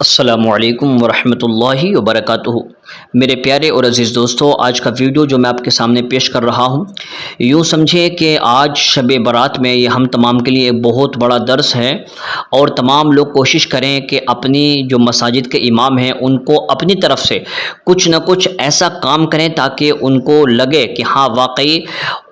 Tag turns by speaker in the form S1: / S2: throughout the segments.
S1: السلام علیکم ورحمۃ اللہ وبرکاتہ۔ میرے پیارے اور عزیز دوستو، آج کا ویڈیو جو میں آپ کے سامنے پیش کر رہا ہوں، یوں سمجھیں کہ آج شب برات میں یہ ہم تمام کے لیے ایک بہت بڑا درس ہے، اور تمام لوگ کوشش کریں کہ اپنی جو مساجد کے امام ہیں ان کو اپنی طرف سے کچھ نہ کچھ ایسا کام کریں تاکہ ان کو لگے کہ ہاں واقعی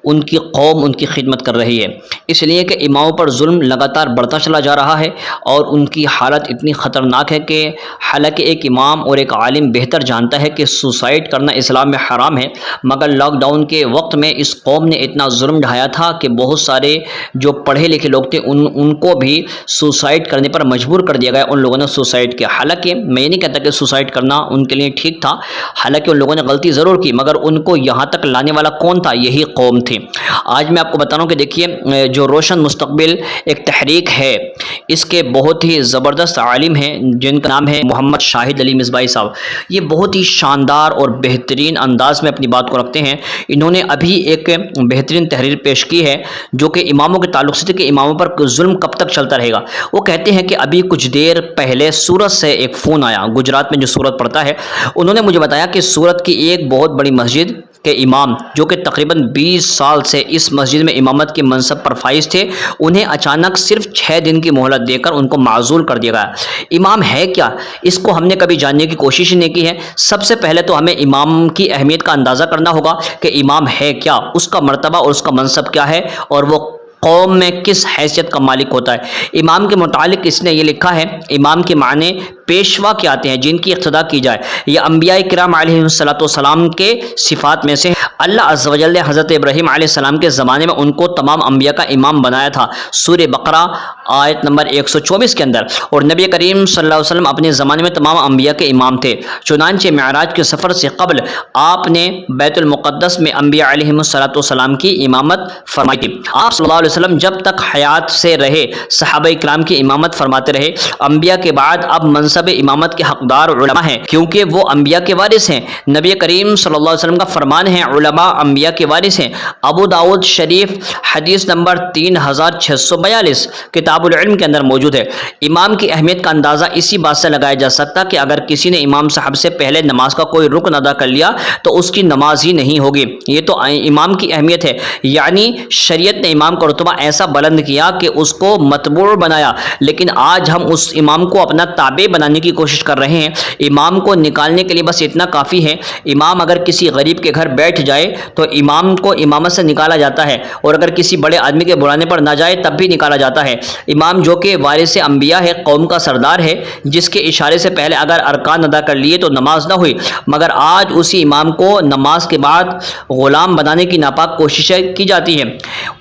S1: ان کی قوم ان کی خدمت کر رہی ہے۔ اس لیے کہ اماموں پر ظلم لگاتار بڑھتا چلا جا رہا ہے اور ان کی حالت اتنی خطرناک ہے کہ حالانکہ ایک امام اور ایک عالم بہتر جانتا ہے کہ سوسائڈ کرنا اسلام میں حرام ہے، مگر لاک ڈاؤن کے وقت میں اس قوم نے اتنا ظلم ڈھایا تھا کہ بہت سارے جو پڑھے لکھے لوگ تھے ان کو بھی سوسائڈ کرنے پر مجبور کر دیا گیا۔ ان لوگوں نے سوسائڈ کیا۔ حالانکہ میں یہ نہیں کہتا کہ سوسائڈ کرنا ان کے لیے ٹھیک تھا، حالانکہ ان لوگوں نے غلطی ضرور کی، مگر ان کو یہاں تک لانے والا کون تھا؟ یہی قوم تھی۔ آج میں آپ کو بتا رہا ہوں کہ دیکھیے، جو روشن مستقبل ایک تحریک ہے، اس کے بہت ہی زبردست عالم ہیں جن کا نام ہے محمد شاہد علی مصباحی صاحب۔ یہ بہت ہی شاندار اور بہترین انداز میں اپنی بات کو رکھتے ہیں۔ انہوں نے ابھی ایک بہترین تحریر پیش کی ہے جو کہ اماموں کے تعلق سے تھی کہ اماموں پر ظلم کب تک چلتا رہے گا۔ وہ کہتے ہیں کہ ابھی کچھ دیر پہلے سورت سے ایک فون آیا، گجرات میں جو سورت پڑتا ہے، انہوں نے مجھے بتایا کہ سورت کی ایک بہت بڑی مسجد کے امام جو کہ تقریباً 20 سال سے اس مسجد میں امامت کے منصب پر فائز تھے، انہیں اچانک صرف 6 دن کی مہلت دے کر ان کو معزول کر دیا گیا۔ امام ہے کیا؟ اس کو ہم نے کبھی جاننے کی کوشش ہی نہیں کی ہے۔ سب سے پہلے تو ہمیں امام کی اہمیت کا اندازہ کرنا ہوگا کہ امام ہے کیا، اس کا مرتبہ اور اس کا منصب کیا ہے، اور وہ قوم میں کس حیثیت کا مالک ہوتا ہے۔ امام کے متعلق اس نے یہ لکھا ہے، امام کے معنی پیشوا کے آتے ہیں جن کی اقتداء کی جائے۔ یہ انبیاء کرام علیہ السلام کے صفات میں سے اللہ عز و جل نے حضرت ابراہیم علیہ السلام کے زمانے میں ان کو تمام انبیاء کا امام بنایا تھا، سورہ بقرہ آیت نمبر 124 کے اندر، اور نبی کریم صلی اللہ علیہ وسلم اپنے زمانے میں تمام انبیاء کے امام تھے۔ چنانچہ معراج کے سفر سے قبل آپ نے بیت المقدس میں انبیاء علیہ السلام کی امامت فرمائی تھی۔ آپ صلی اللہ علیہ وسلم جب تک حیات سے رہے صحابہ کرام کی امامت فرماتے رہے۔ انبیاء کے بعد اب منصب امامت کے حقدار علماء ہیں، کیونکہ وہ انبیاء کے وارث ہیں۔ نبی کریم صلی اللہ علیہ وسلم کا فرمان ہے، علماء انبیاء کے وارث ہیں۔ ابو داؤد شریف حدیث نمبر 3642 کتاب العلم کے اندر موجود ہے۔ امام کی اہمیت کا اندازہ اسی بات سے لگایا جا سکتا کہ اگر کسی نے امام صاحب سے پہلے نماز کا کوئی رکن ادا کر لیا تو اس کی نماز ہی نہیں ہوگی۔ یہ تو امام کی اہمیت ہے، یعنی شریعت نے امام کا رتبہ ایسا بلند کیا کہ اس کو متبوع بنایا، لیکن آج ہم اس امام کو اپنا تابع بنانے کی کوشش کر رہے ہیں۔ امام کو نکالنے کے لیے بس اتنا کافی ہے، امام اگر کسی غریب کے گھر بیٹھ جائے تو امام کو امامت سے نکالا جاتا ہے، اور اگر کسی بڑے آدمی کے بلانے پر نہ جائے تب بھی نکالا جاتا ہے۔ امام جو کہ وارث انبیاء ہے، قوم کا سردار ہے، جس کے اشارے سے پہلے اگر ارکان ادا کر لیے تو نماز نہ ہوئی، مگر آج اسی امام کو نماز کے بعد غلام بنانے کی ناپاک کوششیں کی جاتی ہیں۔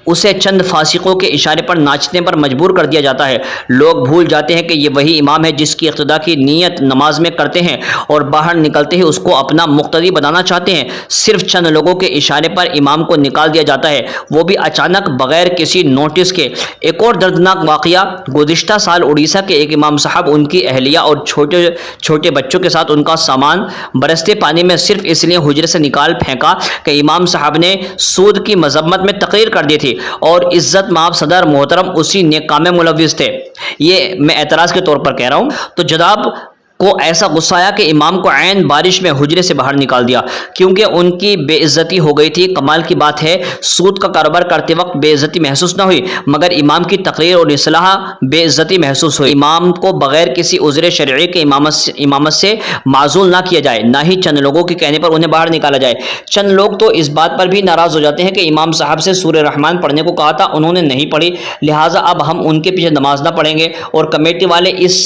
S1: اسے چند فاسقوں کے اشارے پر ناچنے پر مجبور کر دیا جاتا ہے۔ لوگ بھول جاتے ہیں کہ یہ وہی امام ہے جس کی اقتداء کی نیت نماز میں کرتے ہیں، اور باہر نکلتے ہی اس کو اپنا مقتدی بنانا چاہتے ہیں۔ صرف چند لوگوں کے اشارے پر امام کو نکال دیا جاتا ہے، وہ بھی اچانک بغیر کسی نوٹس کے۔ ایک اور دردناک واقعہ، گزشتہ سال اڑیسہ کے ایک امام صاحب ان کی اہلیہ اور چھوٹے چھوٹے بچوں کے ساتھ ان کا سامان برستے پانی میں صرف اس لیے حجرے سے نکال پھینکا کہ امام صاحب نے سود کی مذمت میں تقریر کر دی تھی، اور عزت مآب صدر محترم اسی نیک کام میں ملوث تھے۔ یہ میں اعتراض کے طور پر کہہ رہا ہوں۔ تو جناب کو ایسا غصہ آیا کہ امام کو عین بارش میں حجرے سے باہر نکال دیا، کیونکہ ان کی بے عزتی ہو گئی تھی۔ کمال کی بات ہے، سود کا کاروبار کرتے وقت بے عزتی محسوس نہ ہوئی، مگر امام کی تقریر اور اصلاح بے عزتی محسوس ہوئی۔ امام کو بغیر کسی عذر شرعی کے امامت سے معزول نہ کیا جائے، نہ ہی چند لوگوں کے کہنے پر انہیں باہر نکالا جائے۔ چند لوگ تو اس بات پر بھی ناراض ہو جاتے ہیں کہ امام صاحب سے سورہ رحمان پڑھنے کو کہا تھا، انہوں نے نہیں پڑھی، لہٰذا اب ہم ان کے پیچھے نماز نہ پڑھیں گے، اور کمیٹی والے اس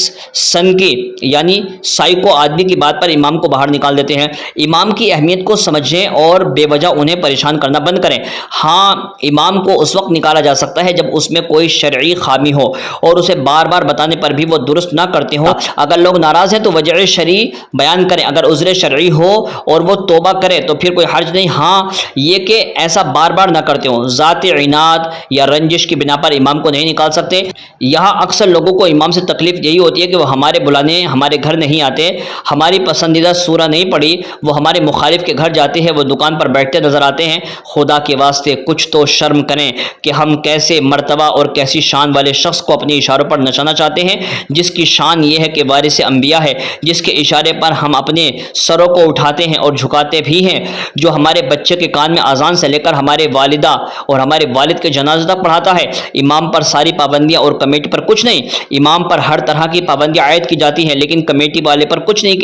S1: سن کی یعنی سائیکو آدمی کی بات پر امام کو باہر نکال دیتے ہیں۔ امام کی اہمیت کو سمجھیں اور بے وجہ انہیں پریشان کرنا بند کریں۔ ہاں، امام کو اس وقت نکالا جا سکتا ہے جب اس میں کوئی شرعی خامی ہو اور اسے بار بار بتانے پر بھی وہ درست نہ کرتے ہوں۔ اگر لوگ ناراض ہیں تو وجہ شرعی بیان کریں، اگر عذر شرعی ہو اور وہ توبہ کرے تو پھر کوئی حرج نہیں۔ ہاں، یہ کہ ایسا بار بار نہ کرتے ہوں۔ ذاتی عناد یا رنجش کی بنا پر امام کو نہیں نکال سکتے۔ یہاں اکثر لوگوں کو امام سے تکلیف یہی ہوتی ہے کہ وہ ہمارے بلانے ہمارے گھر گھر نہیں آتے، ہماری پسندیدہ سورہ نہیں پڑھی، وہ ہمارے مخالف کے گھر جاتے ہیں، وہ دکان پر بیٹھتے نظر آتے ہیں، خدا کے واسطے کچھ تو شرم کریں کہ ہم کیسے مرتبہ اور کیسی شان والے شخص کو اپنے اشاروں پر نچانا چاہتے ہیں، جس کی شان یہ ہے کہ وارث انبیاء ہے، جس کے اشارے پر ہم اپنے سروں کو اٹھاتے ہیں اور جھکاتے بھی ہیں، جو ہمارے بچے کے کان میں اذان سے لے کر ہمارے والدہ اور ہمارے والد کے جنازہ تک پڑھاتا ہے۔ امام پر ساری پابندیاں اور کمیٹی پر کچھ نہیں، امام پر ہر طرح کی پابندیاں عائد کی جاتی ہیں، لیکن کمیٹی والے پر کچھ نہیں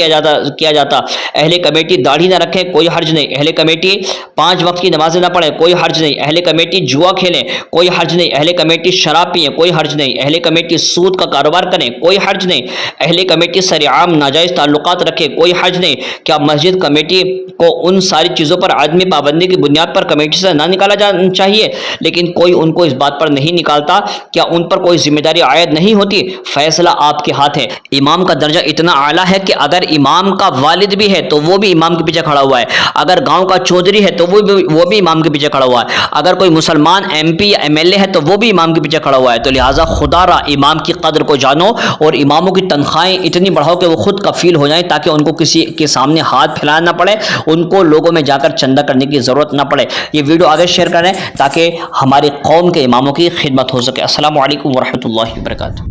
S1: کیا جاتا۔ اہل کمیٹی داڑھی نہ رکھیں، کوئی حرج نہیں، اہل کمیٹی 5 وقت کی نمازیں نہ پڑھیں، کوئی حرج نہیں، اہل کمیٹی جوا کھیلیں، کوئی حرج نہیں، اہل کمیٹی شراب پئیں، کوئی حرج نہیں، اہل کمیٹی سود کا کاروبار کریں، کوئی حرج نہیں، اہل کمیٹی سرعام ناجائز تعلقات رکھیں، کوئی حرج نہیں۔ کیا مسجد کمیٹی کو ان ساری چیزوں پر عدم پابندی کی بنیاد پر کمیٹی سے نہ نکالا جانا چاہیے؟ لیکن کوئی ان کو اس بات پر نہیں نکالتا، کیا ان پر کوئی ذمہ داری عائد نہیں ہوتی؟ فیصلہ آپ کے ہاتھ ہے۔ امام کا درجہ اتنا اعلیٰ ہے کہ اگر امام کا والد بھی ہے تو وہ بھی امام کے پیچھے کھڑا ہوا ہے، اگر گاؤں کا چودھری ہے تو وہ بھی امام کے پیچھے کھڑا ہوا ہے، اگر کوئی مسلمان MP یا MLA ہے تو وہ بھی امام کے پیچھے کھڑا ہوا ہے۔ تو لہٰذا خدا را امام کی قدر کو جانو اور اماموں کی تنخواہیں اتنی بڑھاؤ کہ وہ خود کفیل ہو جائیں، تاکہ ان کو کسی کے سامنے ہاتھ پھیلانا نہ پڑے، ان کو لوگوں میں جا کر چندہ کرنے کی ضرورت نہ پڑے۔ یہ ویڈیو آگے شیئر کریں تاکہ ہماری قوم کے اماموں کی خدمت ہو سکے۔ السلام علیکم ورحمۃ اللہ وبرکاتہ۔